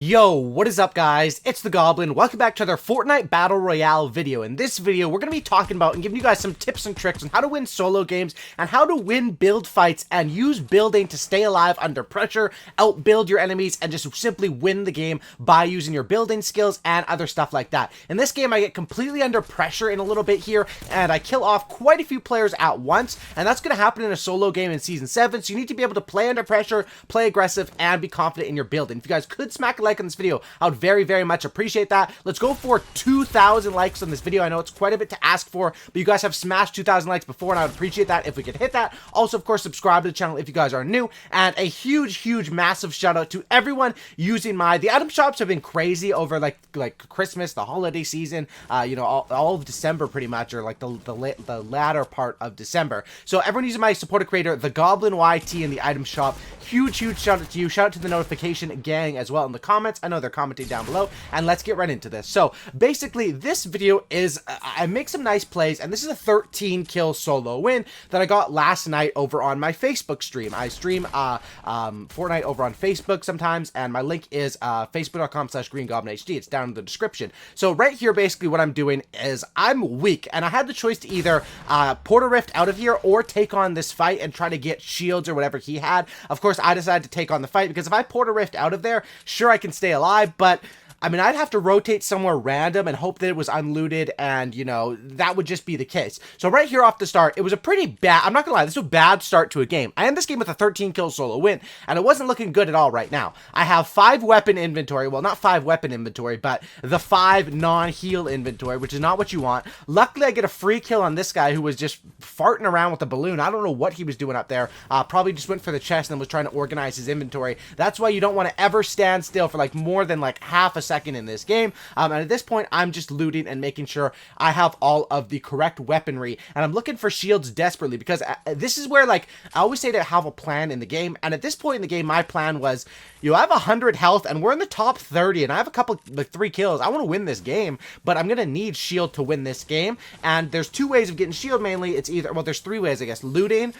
Yo, what is up guys? It's the Goblin. Welcome back to another Fortnite Battle Royale video. In this video, we're going to be talking about and giving you guys some tips and tricks on how to win solo games and how to win build fights and use building to stay alive under pressure, outbuild your enemies, and just simply win the game by using your building skills and other stuff like that. In this game, I get completely under pressure in a little bit here, and I kill off quite a few players at once, and that's going to happen in a solo game in Season 7, so you need to be able to play under pressure, play aggressive, and be confident in your building. If you guys could smack a like on this video, I would very much appreciate that. Let's go for 2,000 likes on this video. I know it's quite a bit to ask for, but you guys have smashed 2,000 likes before, and I would appreciate that if we could hit that. Also, of course, subscribe to the channel if you guys are new, and a huge massive shout out to everyone using the item shops have been crazy over like Christmas, the holiday season, you know, all of December pretty much, or like the latter part of December. So everyone using my supporter creator, the Goblin YT, in the item shop, huge shout out to you. Shout out to the notification gang as well in the comments. I know they're commenting down below, and let's get right into this. So basically, this video is I make some nice plays, and this is a 13 kill solo win that I got last night over on my Facebook stream. I stream Fortnite over on Facebook sometimes, and my link is facebook.com/greengoblinhd. It's down in the description. So right here, basically what I'm doing is I'm weak, and I had the choice to either Portal Rift out of here or take on this fight and try to get shields or whatever he had. Of course, I decided to take on the fight because if I Portal Rift out of there, sure, I can stay alive, but I mean, I'd have to rotate somewhere random and hope that it was unlooted, and, you know, that would just be the case. So right here off the start, it was a pretty bad, I'm not gonna lie, this was a bad start to a game. I end this game with a 13 kill solo win, and it wasn't looking good at all right now. I have 5 weapon inventory, well, not 5 weapon inventory, but the 5 non-heal inventory, which is not what you want. Luckily, I get a free kill on this guy who was just farting around with a balloon. I don't know what he was doing up there. Probably just went for the chest and was trying to organize his inventory. That's why you don't want to ever stand still for like more than like half a second in this game, and at this point I'm just looting and making sure I have all of the correct weaponry, and I'm looking for shields desperately because this is where, like, I always say to have a plan in the game, and at this point in the game my plan was, you know, I have 100 health and we're in the top 30 and I have a couple, like 3 kills. I want to win this game, but I'm gonna need shield to win this game, and there's 2 ways of getting shield. Mainly it's either, well, there's 3 ways I guess: looting,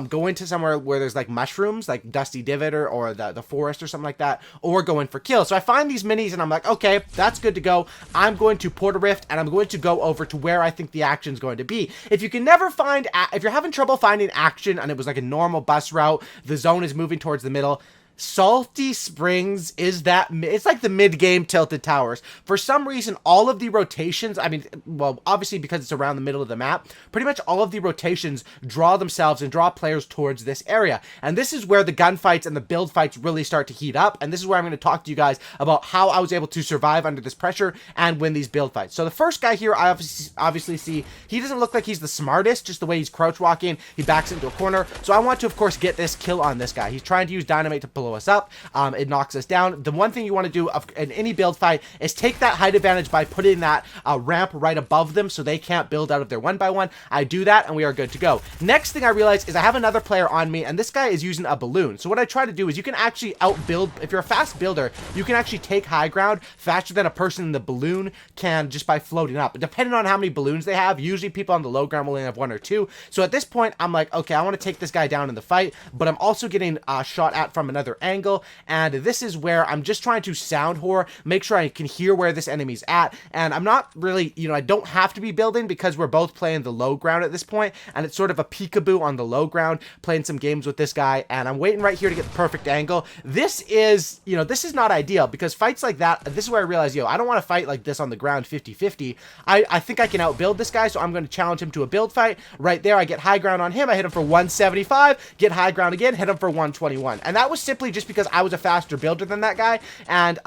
going to somewhere where there's like mushrooms, like Dusty Divot or the forest or something like that, or going for kills. So I find these minis and I'm like, okay, that's good to go. I'm going to Portal Rift and I'm going to go over to where I think the action is going to be. If you can never find, if you're having trouble finding action and it was like a normal bus route, the zone is moving towards the middle, Salty Springs is that, it's like the mid-game Tilted Towers. For some reason, all of the rotations, I mean, well, obviously because it's around the middle of the map, pretty much all of the rotations draw themselves and draw players towards this area. And this is where the gunfights and the build fights really start to heat up. And this is where I'm going to talk to you guys about how I was able to survive under this pressure and win these build fights. So the first guy here, I obviously see, he doesn't look like he's the smartest, just the way he's crouch walking. He backs into a corner. So I want to, of course, get this kill on this guy. He's trying to use dynamite to blow us up. It knocks us down. The one thing you want to do in any build fight is take that height advantage by putting that ramp right above them so they can't build out of their 1x1. I do that and we are good to go. Next thing I realize is I have another player on me, and this guy is using a balloon. So what I try to do is, you can actually outbuild, if you're a fast builder, you can actually take high ground faster than a person in the balloon can just by floating up. Depending on how many balloons they have, usually people on the low ground will only have 1 or 2. So at this point, I'm like, okay, I want to take this guy down in the fight, but I'm also getting shot at from another angle. And this is where I'm just trying to sound whore, make sure I can hear where this enemy's at. And I'm not really, you know, I don't have to be building because we're both playing the low ground at this point, and it's sort of a peekaboo on the low ground, playing some games with this guy, and I'm waiting right here to get the perfect angle. This is, you know, this is not ideal because fights like that, this is where I realize, yo, I don't want to fight like this on the ground 50-50. I think I can outbuild this guy, so I'm going to challenge him to a build fight. Right there, I get high ground on him, I hit him for 175, get high ground again, hit him for 121. And that was simply just because I was a faster builder than that guy, and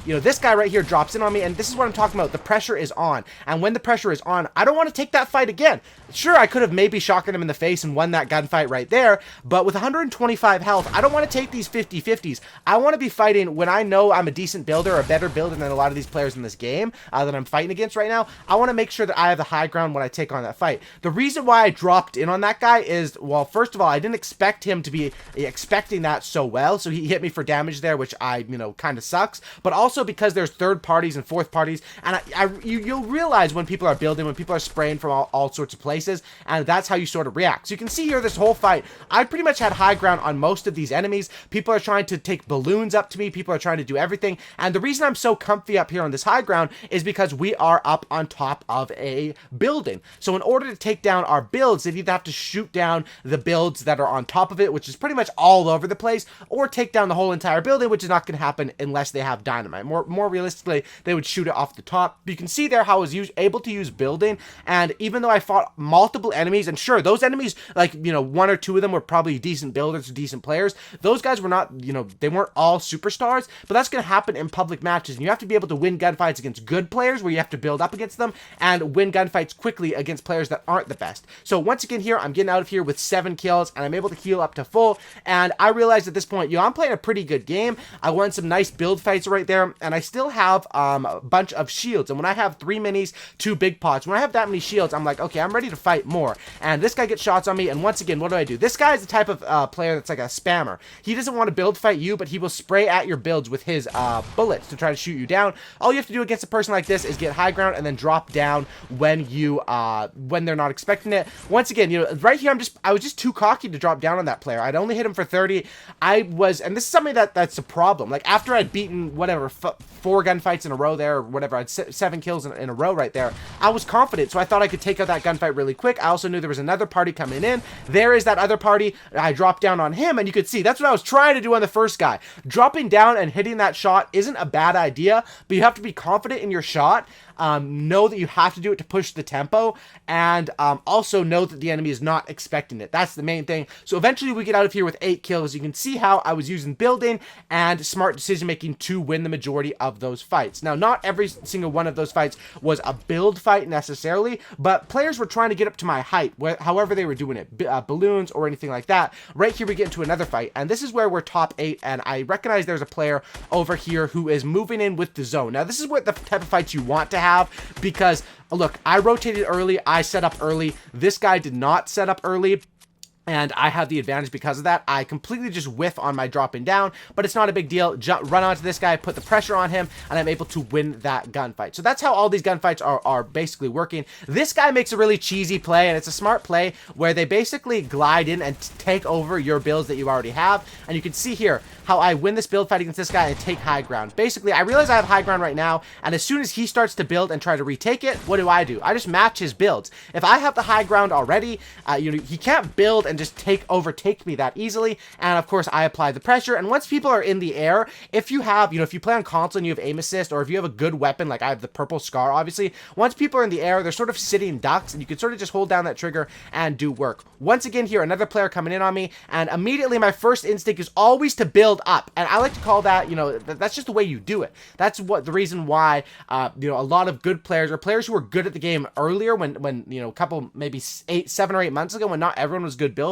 you know, this guy right here drops in on me, and this is what I'm talking about. The pressure is on, and when the pressure is on, I don't want to take that fight again. Sure, I could have maybe shotgunned him in the face and won that gunfight right there, but with 125 health, I don't want to take these 50-50s. I want to be fighting when I know I'm a decent builder, or a better builder than a lot of these players in this game that I'm fighting against right now. I want to make sure that I have the high ground when I take on that fight. The reason why I dropped in on that guy is, well, first of all, I didn't expect him to be expecting that so well. well, so he hit me for damage there, which kind of sucks, but also because there's third parties and fourth parties, and you'll realize when people are building, when people are spraying from all sorts of places, and that's how you sort of react. So you can see here this whole fight, I pretty much had high ground on most of these enemies. People are trying to take balloons up to me, people are trying to do everything, and the reason I'm so comfy up here on this high ground is because we are up on top of a building. So in order to take down our builds, they either have to shoot down the builds that are on top of it, which is pretty much all over the place, or take down the whole entire building, which is not going to happen unless they have dynamite. More realistically, they would shoot it off the top. But you can see there how I was able to use building, and even though I fought multiple enemies, and sure, those enemies, like, one or two of them were probably decent builders or decent players. Those guys were not, they weren't all superstars, but that's going to happen in public matches, and you have to be able to win gunfights against good players where you have to build up against them, and win gunfights quickly against players that aren't the best. So once again here, I'm getting out of here with 7 kills, and I'm able to heal up to full, and I realized at this point, I'm playing a pretty good game. I won some nice build fights right there, and I still have a bunch of shields, and when I have 3 minis, 2 big pots, when I have that many shields, I'm like, okay, I'm ready to fight more. And this guy gets shots on me, and once again, what do? This guy is the type of player that's like a spammer. He doesn't want to build fight you, but he will spray at your builds with his bullets to try to shoot you down. All you have to do against a person like this is get high ground and then drop down when they're not expecting it. Once again, right here, I was just too cocky to drop down on that player. I'd only hit him for 30. And this is something that's a problem. Like, after I'd beaten whatever 4 gunfights in a row there, or whatever, I had 7 kills in a row right there, I was confident, so I thought I could take out that gunfight really quick. I also knew there was another party coming in. There is that other party. I dropped down on him, and you could see that's what I was trying to do on the first guy. Dropping down and hitting that shot isn't a bad idea, but you have to be confident in your shot. Know that you have to do it to push the tempo, and also know that the enemy is not expecting it. That's the main thing. So eventually we get out of here with 8 kills. You can see how I was using building and smart decision making to win the majority of those fights. Now, not every single one of those fights was a build fight necessarily, but players were trying to get up to my height, however they were doing it, balloons or anything like that. Right here we get into another fight, and this is where we're top 8, and I recognize there's a player over here who is moving in with the zone. Now, this is what the type of fights you want to have, because look, I rotated early, I set up early. This guy did not set up early, and I have the advantage because of that. I completely just whiff on my dropping down, but it's not a big deal. Run onto this guy, put the pressure on him, and I'm able to win that gunfight. So that's how all these gunfights are basically working. This guy makes a really cheesy play, and it's a smart play where they basically glide in and take over your builds that you already have. And you can see here how I win this build fight against this guy and take high ground. Basically, I realize I have high ground right now, and as soon as he starts to build and try to retake it, what do? I just match his builds. If I have the high ground already, he can't build and just overtake me that easily. And of course, I apply the pressure. And once people are in the air, if you have, if you play on console and you have aim assist, or if you have a good weapon, like I have the purple scar, obviously, once people are in the air, they're sort of sitting ducks, and you can sort of just hold down that trigger and do work. Once again here, another player coming in on me, and immediately my first instinct is always to build up. And I like to call that, that's just the way you do it. That's the reason why, a lot of good players, or players who were good at the game earlier, when a couple, maybe 7 or 8 months ago, when not everyone was a good builder,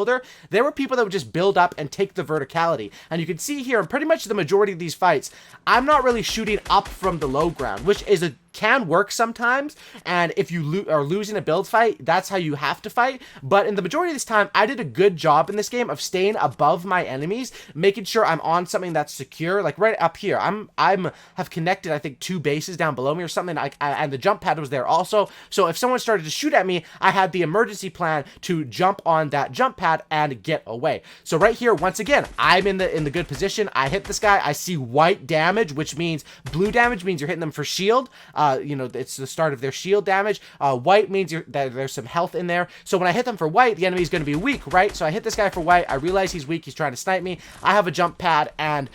there were people that would just build up and take the verticality. And you can see here, in pretty much the majority of these fights, I'm not really shooting up from the low ground, which can work sometimes, and if you are losing a build fight, that's how you have to fight. But in the majority of this time, I did a good job in this game of staying above my enemies, making sure I'm on something that's secure. Like right up here, have connected, I think, 2 bases down below me or something, and the jump pad was there also. So if someone started to shoot at me, I had the emergency plan to jump on that jump pad and get away. So right here, once again, I'm in the good position. I hit this guy. I see white damage, which means blue damage means you're hitting them for shield. It's the start of their shield damage. White means that there's some health in there. So when I hit them for white, the enemy is going to be weak, right? So I hit this guy for white. I realize he's weak. He's trying to snipe me. I have a jump pad, and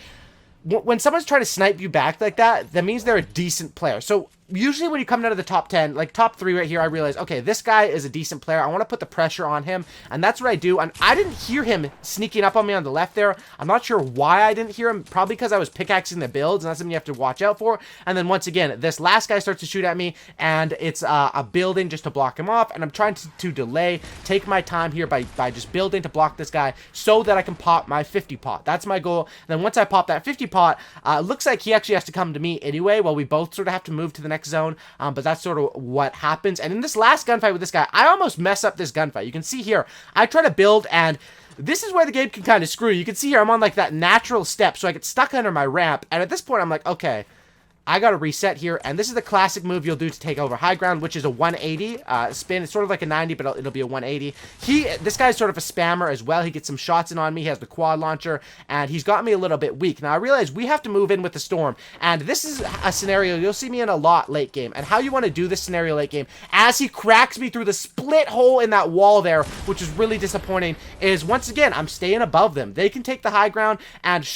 when someone's trying to snipe you back like that, that means they're a decent player. So usually when you come down to the top 10, like top 3 right here, I realize, okay, this guy is a decent player. I want to put the pressure on him, and that's what I do. And I didn't hear him sneaking up on me on the left there. I'm not sure why I didn't hear him, probably because I was pickaxing the builds, and that's something you have to watch out for. And then once again, this last guy starts to shoot at me, and it's a building just to block him off, and I'm trying to delay, take my time here by just building to block this guy so that I can pop my 50 pot. That's my goal. And then once I pop that 50 pot, it looks like he actually has to come to me anyway, while we both sort of have to move to the next zone, but that's sort of what happens. And in this last gunfight with this guy, I almost mess up this gunfight. You can see here, I try to build, and this is where the game can kind of screw you. You can see here I'm on like that natural step, so I get stuck under my ramp, and at this point I'm like, okay, I gotta reset here, and this is the classic move you'll do to take over high ground, which is a 180 spin. It's sort of like a 90, but it'll be a 180. This guy's sort of a spammer as well. He gets some shots in on me. He has the quad launcher, and he's got me a little bit weak. Now, I realize we have to move in with the storm, and this is a scenario you'll see me in a lot late game. And how you want to do this scenario late game, as he cracks me through the split hole in that wall there, which is really disappointing, is once again, I'm staying above them. They can take the high ground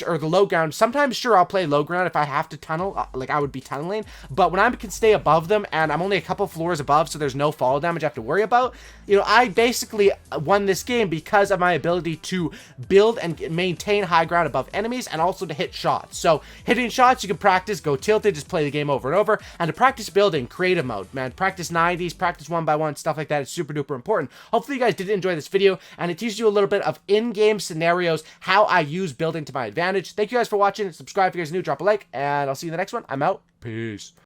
or the low ground. Sometimes, sure, I'll play low ground if I have to tunnel, like I would be tunneling, but when I can stay above them and I'm only a couple floors above, so there's no fall damage I have to worry about, you know, I basically won this game because of my ability to build and maintain high ground above enemies, and also to hit shots. So hitting shots, you can practice, go tilted, just play the game over and over, and to practice building, creative mode, man, practice 90s, practice 1x1, stuff like that is super duper important. Hopefully you guys did enjoy this video, and it teaches you a little bit of in-game scenarios, how I use building to my advantage. Thank you guys for watching. Subscribe if you guys are new, drop a like, and I'll see you in the next one. I'm out. Peace.